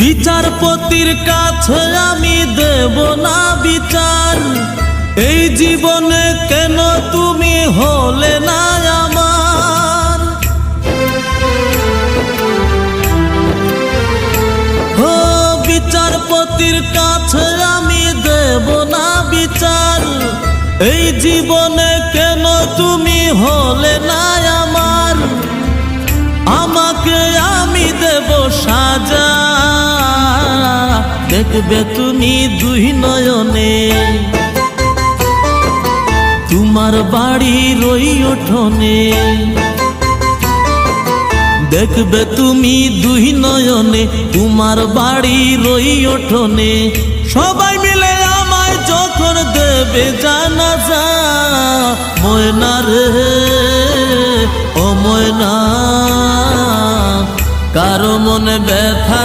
বিচারপতির কাছে আমি দেব না বিচার, এই জীবনে কেন তুমি হলে না আমার। ও বিচারপতির কাছে আমি দেব না বিচার, এই জীবনে কেন তুমি হলে না আমার। আমাকে আমি দেব সাজা, দেখবে তুমি দুই নয়নে, তোমার বাড়ির ওই উঠোনে। দেখবে তুমি দুই নয়নে, তোমার বাড়ির ওই উঠোনে। সবাই মিলে আমায় যখন দেবে জানাজা, ময়না রে ও ময়না, কারো মনে ব্যথা